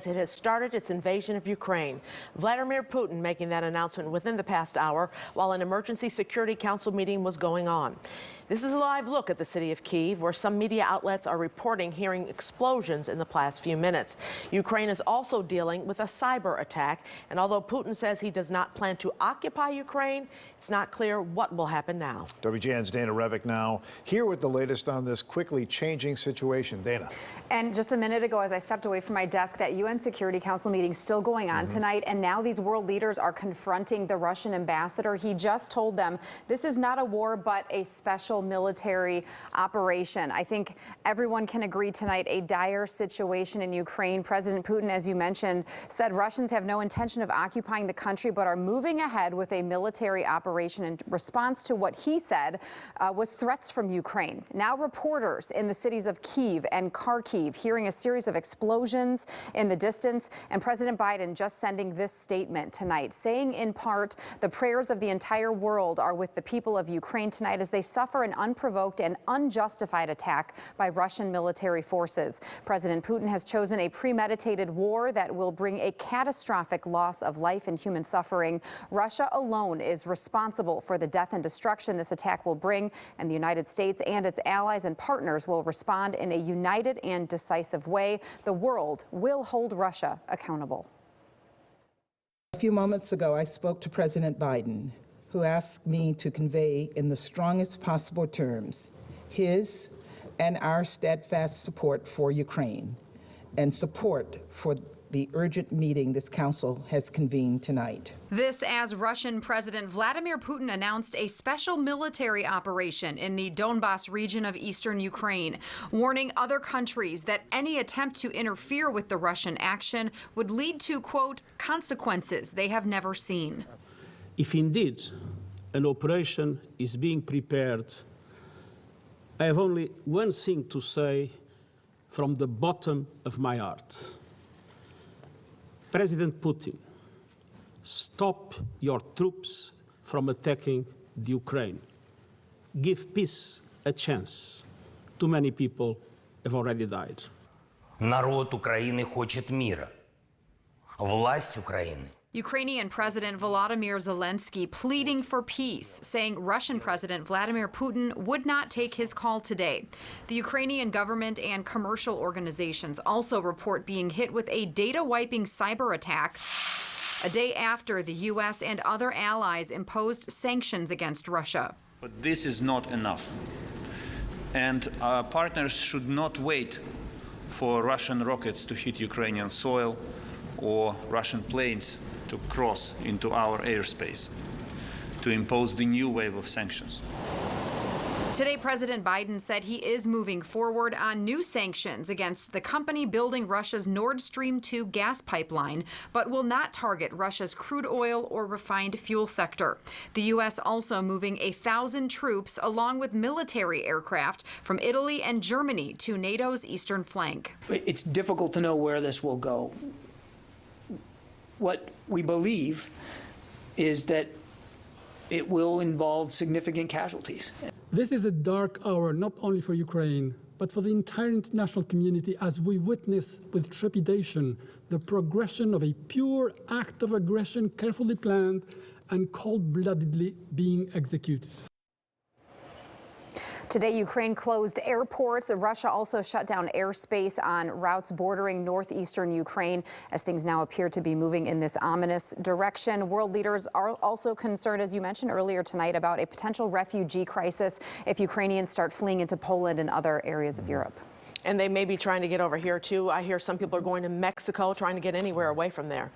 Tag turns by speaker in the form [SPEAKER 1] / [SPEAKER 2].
[SPEAKER 1] It has started its invasion of Ukraine. Vladimir Putin making that announcement within the past hour while an emergency Security Council meeting was going on. This is a live look at the city of Kyiv, where some media outlets are reporting hearing explosions in the past few minutes. Ukraine is also dealing with a cyber attack, and although Putin says he does not plan to occupy Ukraine, it's not clear what will happen now.
[SPEAKER 2] WGN's Dana Revick now here with the latest on this quickly changing situation. Dana.
[SPEAKER 3] And just a minute ago, as I stepped away from my desk, that UN Security Council meeting still going on tonight, and now these world leaders are confronting the Russian ambassador. He just told them this is not a war, but a special military operation. I think everyone can agree tonight, a dire situation in Ukraine. President Putin, as you mentioned, said Russians have no intention of occupying the country, but are moving ahead with a military operation in response to what he said was threats from Ukraine. Now reporters in the cities of Kyiv and Kharkiv hearing a series of explosions in the distance, and President Biden just sending this statement tonight, saying in part, the prayers of the entire world are with the people of Ukraine tonight as they suffer an unprovoked and unjustified attack by Russian military forces. President Putin has chosen a premeditated war that will bring a catastrophic loss of life and human suffering. Russia alone is responsible for the death and destruction this attack will bring, and the United States and its allies and partners will respond in a united and decisive way. The world will hold Russia accountable.
[SPEAKER 4] A few moments ago, I spoke to President Biden, who asked me to convey in the strongest possible terms his and our steadfast support for Ukraine and support for the urgent meeting this council has convened tonight.
[SPEAKER 5] This as Russian President Vladimir Putin announced a special military operation in the Donbas region of eastern Ukraine, warning other countries that any attempt to interfere with the Russian action would lead to, quote, consequences they have never seen.
[SPEAKER 6] If indeed an operation is being prepared, I have only one thing to say from the bottom of my heart. President Putin, stop your troops from attacking the Ukraine. Give peace a chance. Too many people have already died.
[SPEAKER 7] Народ Украины хочет мира. Власть Украины.
[SPEAKER 5] Ukrainian President Volodymyr Zelensky pleading for peace, saying Russian President Vladimir Putin would not take his call today. The Ukrainian government and commercial organizations also report being hit with a data-wiping cyber attack a day after the U.S. and other allies imposed sanctions against Russia.
[SPEAKER 8] But this is not enough. And our partners should not wait for Russian rockets to hit Ukrainian soil or Russian planes to cross into our airspace to impose the new wave of sanctions.
[SPEAKER 5] Today, President Biden said he is moving forward on new sanctions against the company building Russia's Nord Stream 2 gas pipeline, but will not target Russia's crude oil or refined fuel sector. The U.S. also moving 1,000 troops along with military aircraft from Italy and Germany to NATO's eastern flank.
[SPEAKER 9] It's difficult to know where this will go. What we believe is that it will involve significant casualties.
[SPEAKER 10] This is a dark hour not only for Ukraine, but for the entire international community as we witness with trepidation the progression of a pure act of aggression carefully planned and cold-bloodedly being executed.
[SPEAKER 3] Today, Ukraine closed airports. Russia also shut down airspace on routes bordering northeastern Ukraine as things now appear to be moving in this ominous direction. World leaders are also concerned, as you mentioned earlier tonight, about a potential refugee crisis if Ukrainians start fleeing into Poland and other areas of Europe.
[SPEAKER 1] And they may be trying to get over here, too. I hear some people are going to Mexico, trying to get anywhere away from there.